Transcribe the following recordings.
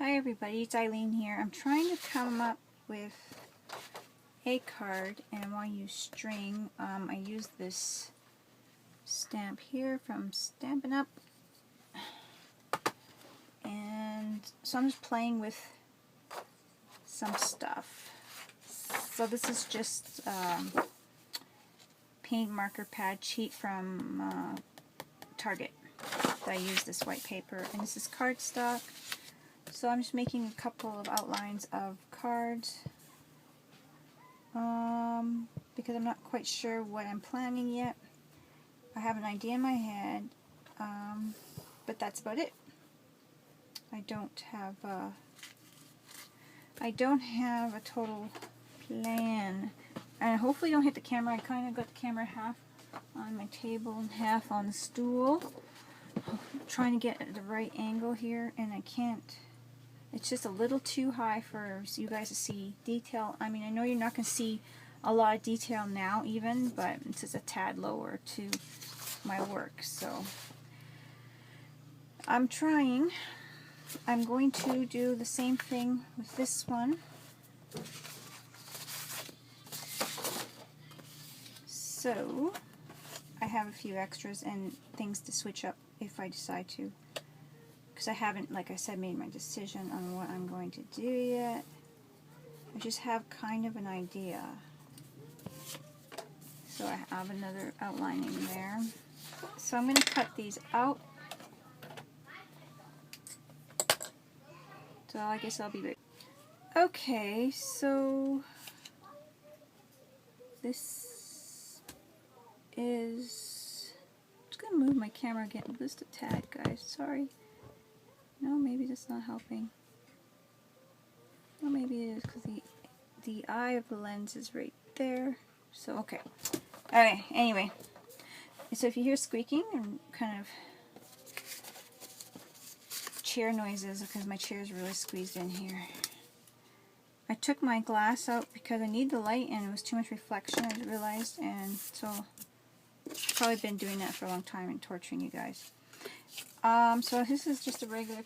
Hi everybody, it's Ilene here. I'm trying to come up with a card and I want to use string. I use this stamp here from Stampin' Up! And so I'm just playing with some stuff. So this is just paint marker pad sheet from Target. I use this white paper and this is cardstock. So I'm just making a couple of outlines of cards because I'm not quite sure what I'm planning yet. I have an idea in my head, but that's about it. I don't have a total plan, and hopefully don't hit the camera. I kind of got the camera half on my table and half on the stool. I'm trying to get the right angle here, and I can't. It's just a little too high for you guys to see detail. I mean, I know you're not going to see a lot of detail now even, but it's just a tad lower to my work. So I'm trying. I'm going to do the same thing with this one. So I have a few extras and things to switch up if I decide to. Because I haven't, like I said, made my decision on what I'm going to do yet. I just have kind of an idea. So I have another outlining there. So I'm going to cut these out. So I guess I'll be back. Okay, so this is... I'm just going to move my camera again just a tad, guys. Sorry. No, maybe that's not helping. Well, maybe it is because the eye of the lens is right there. So, okay. Okay, anyway. So if you hear squeaking and kind of chair noises, because my chair is really squeezed in here. I took my glass out because I need the light and it was too much reflection, I realized, and so I've probably been doing that for a long time and torturing you guys. So this is just a regular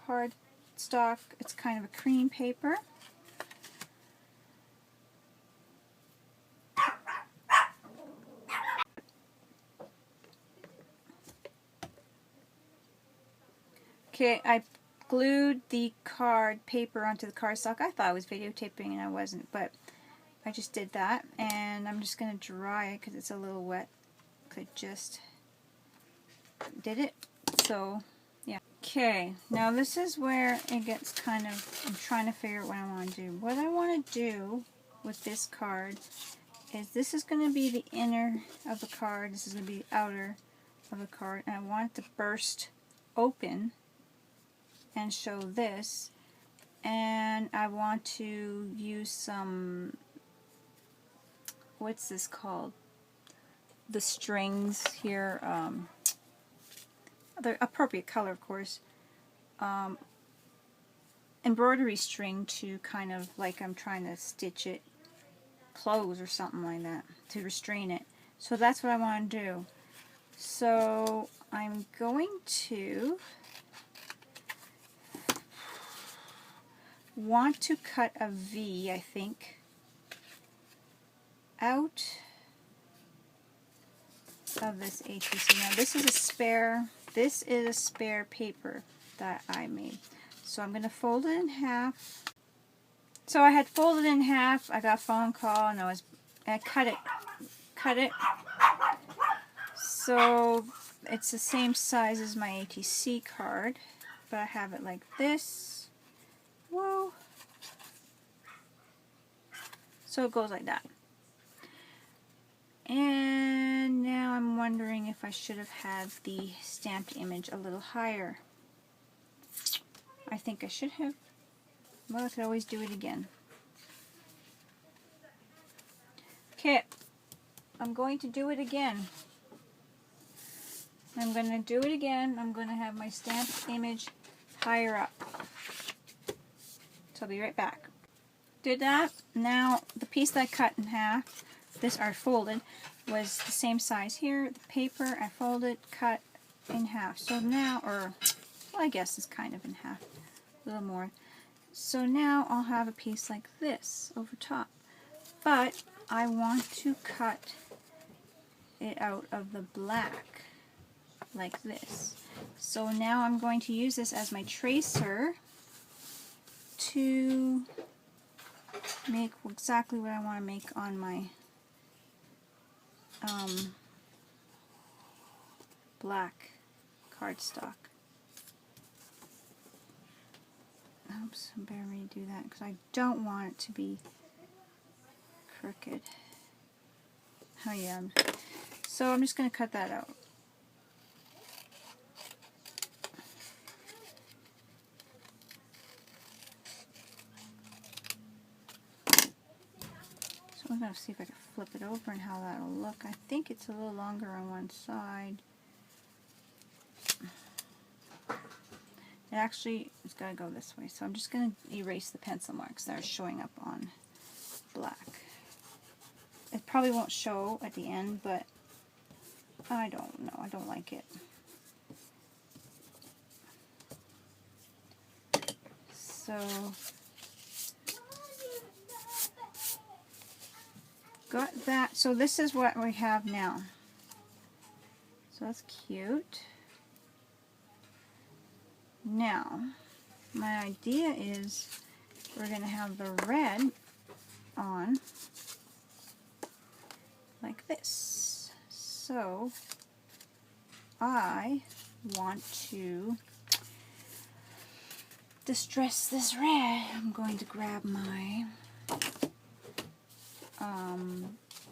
cardstock. It's kind of a cream paper. Okay, I glued the card paper onto the cardstock. I thought I was videotaping and I wasn't, but I just did that, and I'm just going to dry it because it's a little wet. I just did it. So yeah. Okay, now this is where it gets kind of, I'm trying to figure out what I want to do. What I want to do with this card is this is going to be the inner of the card, this is going to be the outer of the card, and I want it to burst open and show this, and I want to use some, what's this called? The strings here, the appropriate color, of course, embroidery string to kind of, like I'm trying to stitch it close or something like that, to restrain it. So that's what I want to do. So I'm going to want to cut a V, I think, out of this ATC. Now this is a spare paper that I made. So I'm going to fold it in half. So I had folded in half, I got a phone call and I cut it. So it's the same size as my ATC card, but I have it like this. Whoa. So it goes like that. And now I'm wondering if I should have had the stamped image a little higher. I think I should have. Well, I could always do it again. Okay, I'm going to do it again. I'm going to do it again. I'm going to have my stamped image higher up. So I'll be right back. Did that. Now, the piece that I cut in half, this are folded, was the same size here. The paper I folded, cut in half. So now, or well, I guess it's kind of in half. a little more. So now I'll have a piece like this over top. But I want to cut it out of the black like this. So now I'm going to use this as my tracer to make exactly what I want to make on my black cardstock. Oops, I better redo that because I don't want it to be crooked. Oh yeah. So I'm just going to cut that out. So I'm going to see if I can flip it over and how that'll look. I think it's a little longer on one side. It actually, it's got to go this way. So I'm just going to erase the pencil marks that are showing up on black. It probably won't show at the end, but I don't know. I don't like it. So, got that. So this is what we have now. So that's cute. Now, my idea is we're going to have the red on like this. So I want to distress this red. I'm going to grab my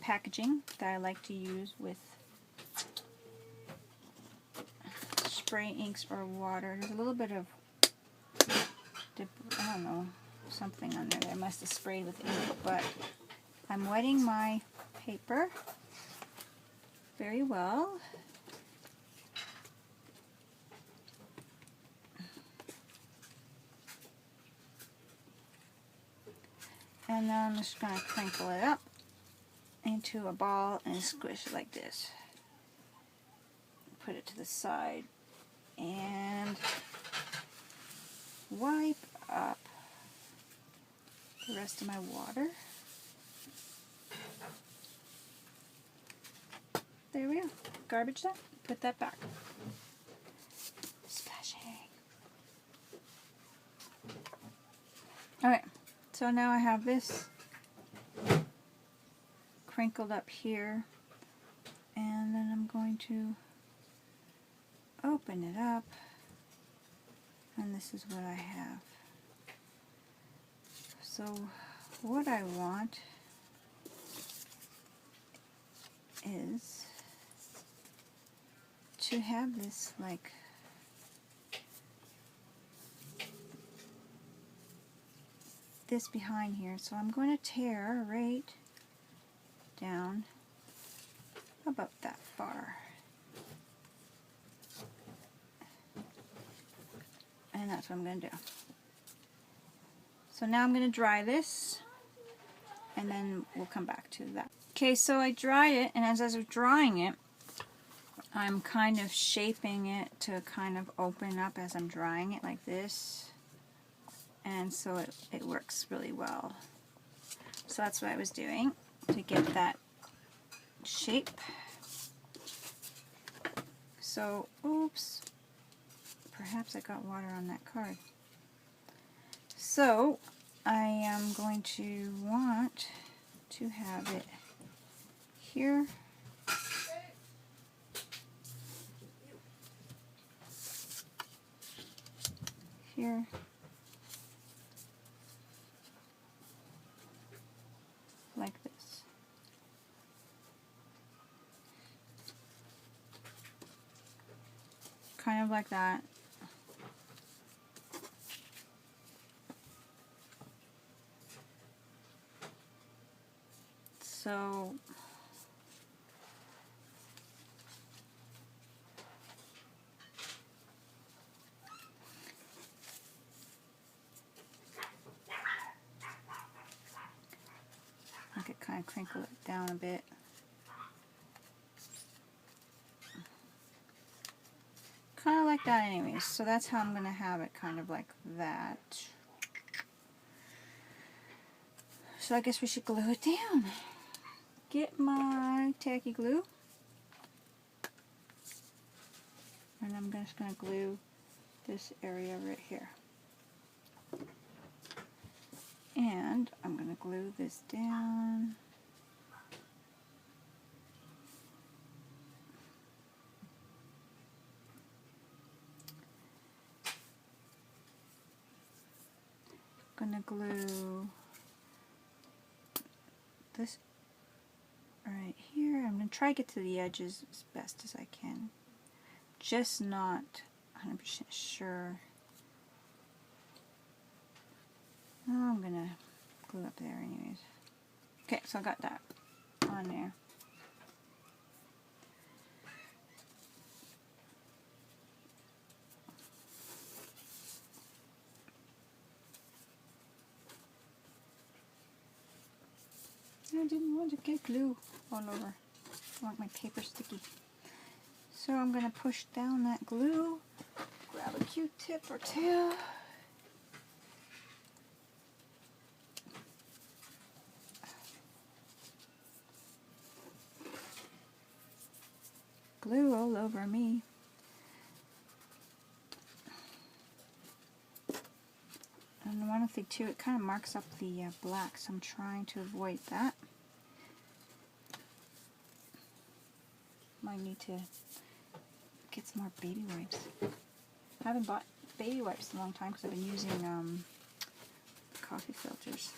packaging that I like to use with spray inks or water. There's a little bit of, I don't know, something on there that I must have sprayed with ink, but I'm wetting my paper very well. And then I'm just going to crinkle it up into a ball and squish it like this. Put it to the side and wipe up the rest of my water. There we go. Garbage that. Put that back. Splashing. Alright, so now I have this crinkled up here, and then I'm going to open it up, and this is what I have. So what I want is to have this like this behind here. So I'm going to tear right down about that far. And that's what I'm going to do. So now I'm going to dry this, and then we'll come back to that. Okay, so I dried it, and as I was drying it, I'm kind of shaping it to kind of open up as I'm drying it like this. And so it works really well. So that's what I was doing to get that shape. So, oops, perhaps I got water on that card. So I am going to want to have it here. Here. Like this. Kind of like that. So I could kind of crinkle it down a bit. kind of like that anyways. So that's how I'm going to have it, kind of like that. So I guess we should glue it down. Get my tacky glue. And I'm just going to glue this area right here. And I'm going to glue this down. I'm going to glue this right here. I'm going to try to get to the edges as best as I can. Just not 100% sure. Oh, I'm going to glue up there anyways. Okay, so I got that on there. I didn't want to get glue all over. I want my paper sticky. So I'm going to push down that glue, grab a Q-tip or two. Glue all over me. And one thing too, it kind of marks up the black, so I'm trying to avoid that. Might need to get some more baby wipes. I haven't bought baby wipes in a long time because I've been using coffee filters.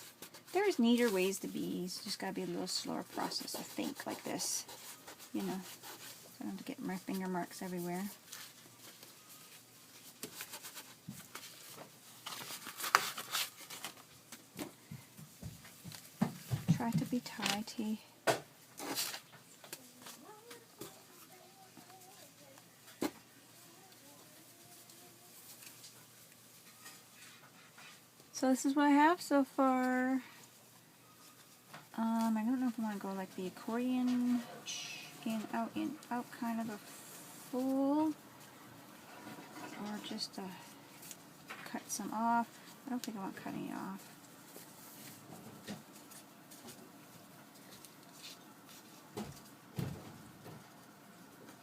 There's neater ways to be. It's just got to be a little slower process, I think, like this. You know, so I don't have to get my finger marks everywhere. Try to be tidy. So this is what I have so far. I don't know if I want to go like the accordion, in, out kind of a fold, or just cut some off. I don't think I want cutting it off.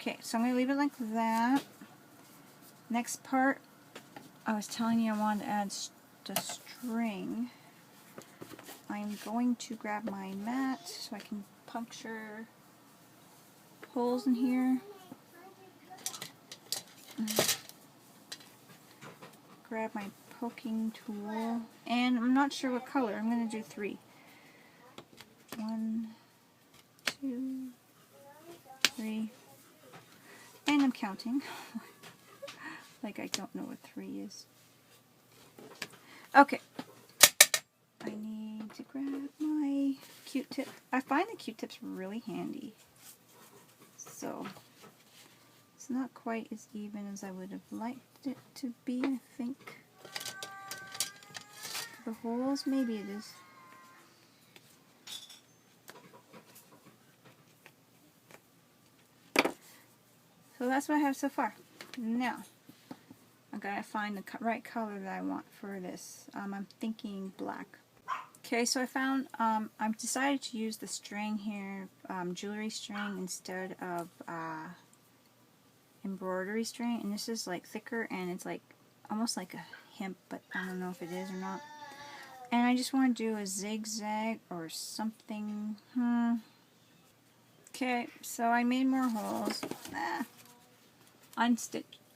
Okay, so I'm going to leave it like that. Next part, I was telling you I wanted to add the string. I'm going to grab my mat so I can puncture holes in here. Grab my poking tool, and I'm not sure what color. I'm going to do 3. 1, 2, 3, and I'm counting. Like I don't know what 3 is. Okay. I need to grab my Q-tip. I find the Q-tips really handy. So, it's not quite as even as I would have liked it to be, I think. The holes, maybe it is. So that's what I have so far. Now, I gotta find the right color that I want for this. I'm thinking black. Okay, so I found, I've decided to use the string here, jewelry string instead of embroidery string, and this is like thicker and it's like almost like a hemp, but I don't know if it is or not. And I just want to do a zigzag or something. Okay, so I made more holes.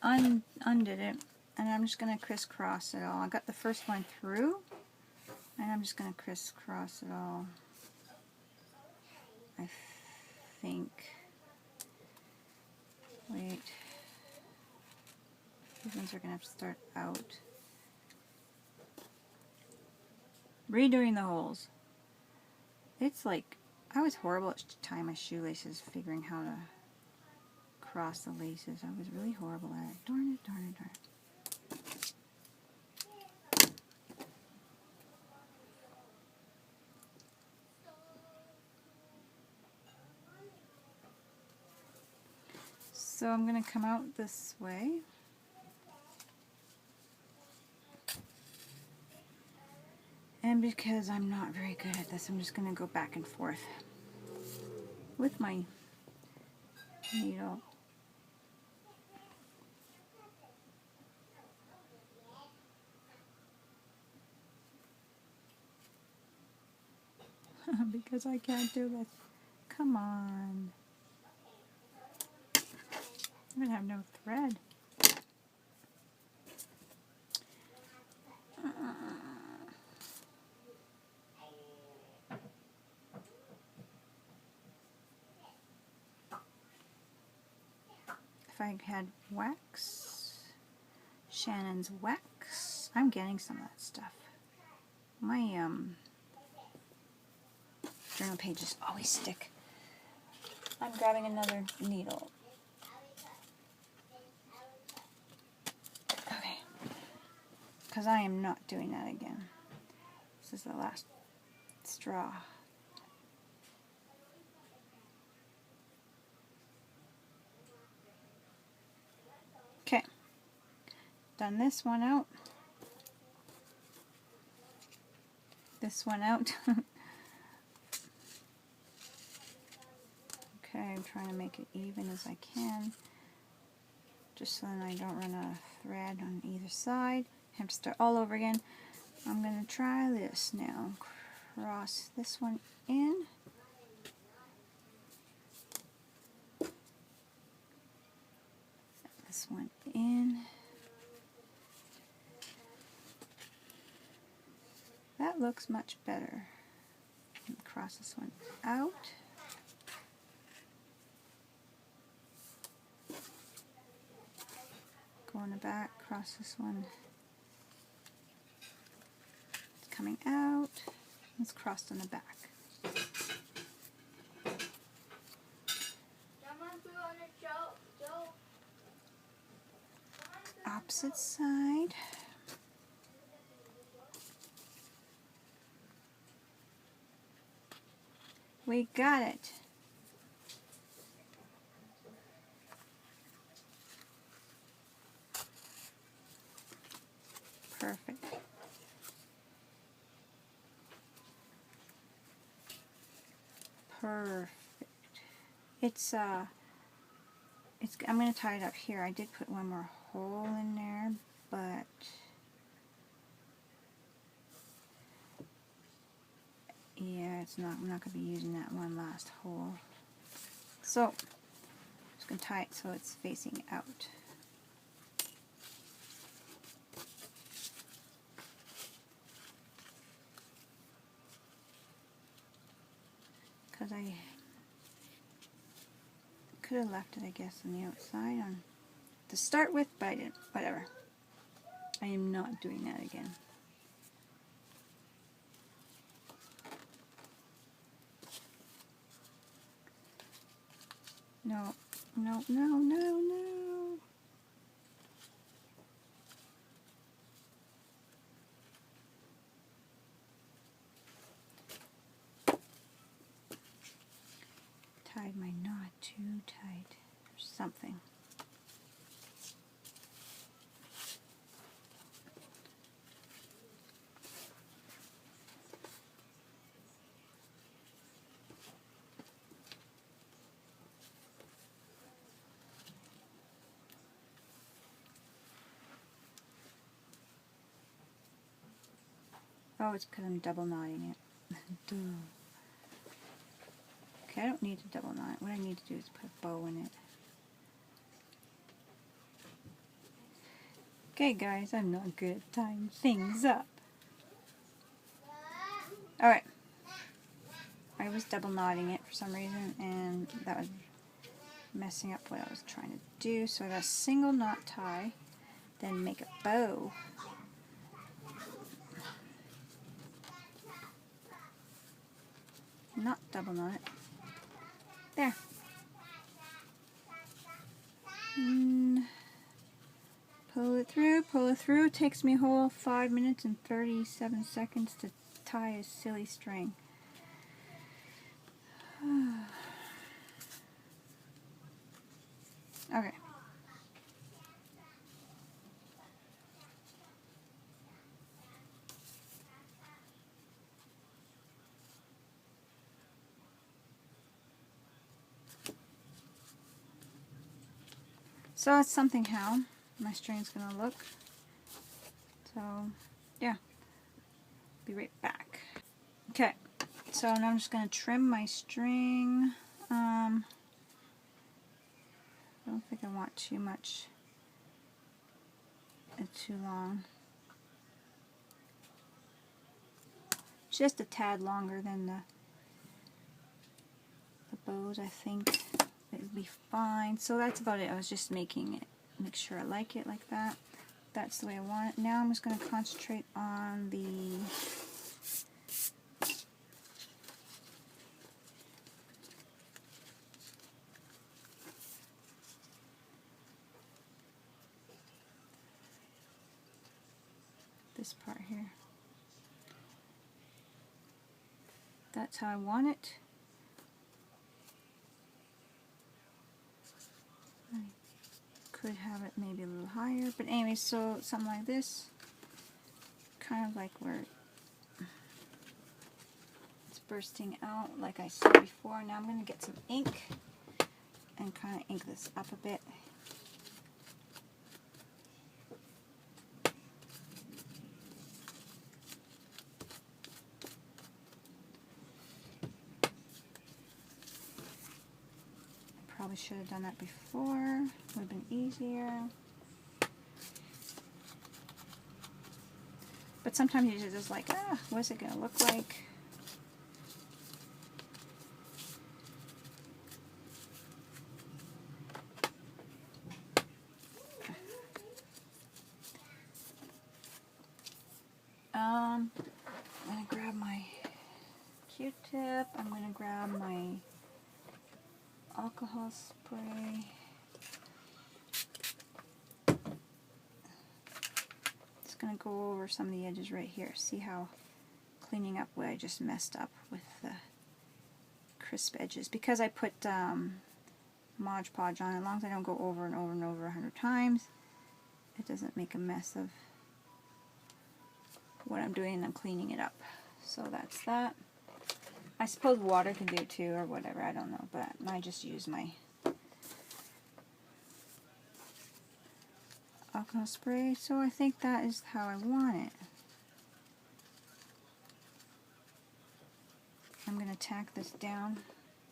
Undid it, and I'm just going to crisscross it all. I got the first one through, and I'm just going to crisscross it all. I think. Wait. These ones are going to have to start out. Redoing the holes. It's like, I was horrible at tying my shoelaces, figuring how to cross the laces. I was really horrible at it. Darn it, darn it, darn it. So I'm going to come out this way. And because I'm not very good at this, I'm just going to go back and forth with my needle. Because I can't do this. Come on. I'm going to have no thread. If I had wax, Shannon's wax, I'm getting some of that stuff. My journal pages always stick. I'm grabbing another needle. Okay, because I am not doing that again. This is the last straw. Okay, done this one out. This one out. Okay, I'm trying to make it even as I can, just so that I don't run out of thread on either side. I have to start all over again. I'm going to try this now. Cross this one in. This one in. That looks much better. Cross this one out. Go in the back, cross this one. It's coming out. It's crossed in the back. Opposite side. We got it. Perfect. Perfect. I'm going to tie it up here. I did put one more hole in there, but yeah, I'm not going to be using that one last hole. So, I'm just going to tie it so it's facing out. Because I could have left it, I guess, on the outside to start with, but I didn't. Whatever. I am not doing that again. No, no, no, no, no. Tied my knot too tight or something. Oh, it's because I'm double knotting it. Duh. Okay, I don't need to double knot it. What I need to do is put a bow in it. Okay guys, I'm not good at tying things up. Alright. I was double knotting it for some reason, and that was messing up what I was trying to do. So I got a single knot tie, then make a bow. Not double knot it. There. Pull it through, pull it through. It takes me a whole 5 minutes and 37 seconds to tie a silly string. Okay. So that's something how my string's going to look. So yeah, be right back. Okay, so now I'm just going to trim my string. I don't think I want too much, too long. Just a tad longer than the bows, I think. It would be fine. So that's about it. I was just making it, make sure I like it like that. That's the way I want it. Now I'm just going to concentrate on this part here. That's how I want it. I could have it maybe a little higher, but anyway, so something like this, kind of like where it's bursting out, like I said before. Now I'm going to get some ink and kind of ink this up a bit. Probably should have done that before, would have been easier. But sometimes you're just like, what's it going to look like? I'm going to grab my Q-tip, I'm going to grab my alcohol spray. Just going to go over some of the edges right here. See how cleaning up what I just messed up with the crisp edges. Because I put Mod Podge on, as long as I don't go over and over and over 100 times, it doesn't make a mess of what I'm doing, and I'm cleaning it up. So that's that. I suppose water can do it too, or whatever, I don't know, but I just use my alcohol spray. So I think that is how I want it. I'm going to tack this down,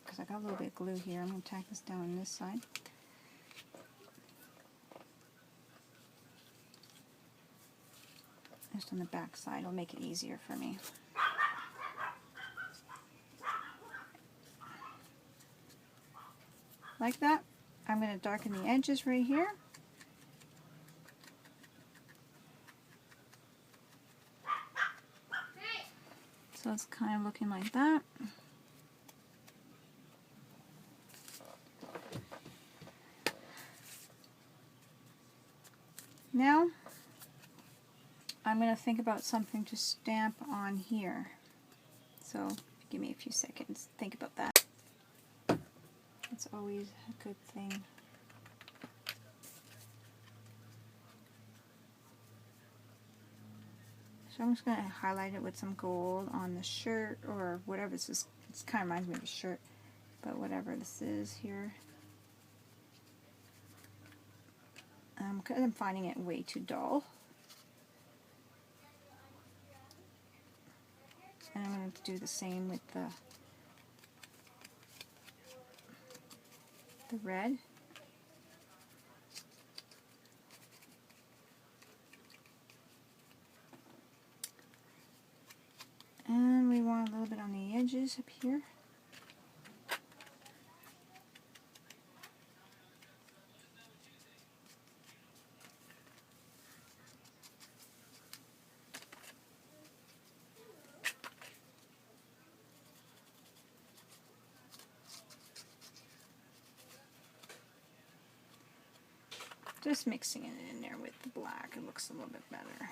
because I got a little bit of glue here. I'm going to tack this down on this side. Just on the back side, it'll make it easier for me. Like that. I'm going to darken the edges right here. So it's kind of looking like that. Now, I'm going to think about something to stamp on here. So, give me a few seconds. Think about that. It's always a good thing. So I'm just going to highlight it with some gold on the shirt, or whatever this is. It kind of reminds me of a shirt, but whatever this is here. Because I'm finding it way too dull. And I'm going to do the same with the red. And we want a little bit on the edges up here. Just mixing it in there with the black, it looks a little bit better.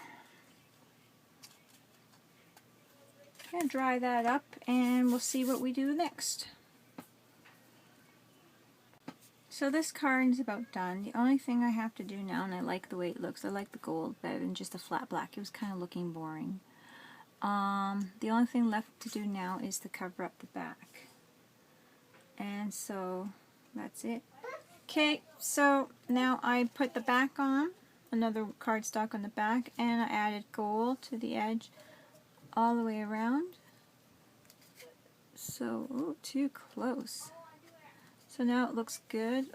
I'm going to dry that up and we'll see what we do next. So this card is about done. The only thing I have to do now, and I like the way it looks, I like the gold better than just a flat black. It was kind of looking boring. The only thing left to do now is to cover up the back. And so that's it. Okay, so now I put the back on, another cardstock on the back, and I added gold to the edge all the way around. So, ooh, too close. So now it looks good.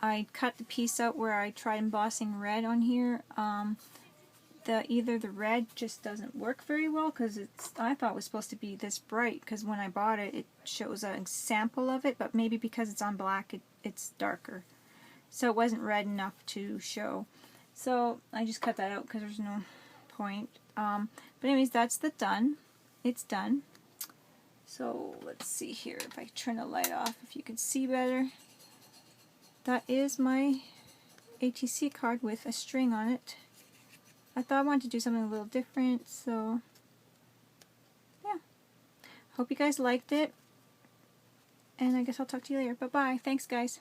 I cut the piece out where I tried embossing red on here. Either the red just doesn't work very well because I thought it was supposed to be this bright, because when I bought it, it shows a sample of it, but maybe because it's on black, it's darker. So it wasn't red enough to show. So I just cut that out because there's no point. But anyways, that's done. It's done. So let's see here if I turn the light off, if you can see better. That is my ATC card with a string on it. I thought I wanted to do something a little different, so yeah. Hope you guys liked it, and I guess I'll talk to you later. Bye-bye. Thanks, guys.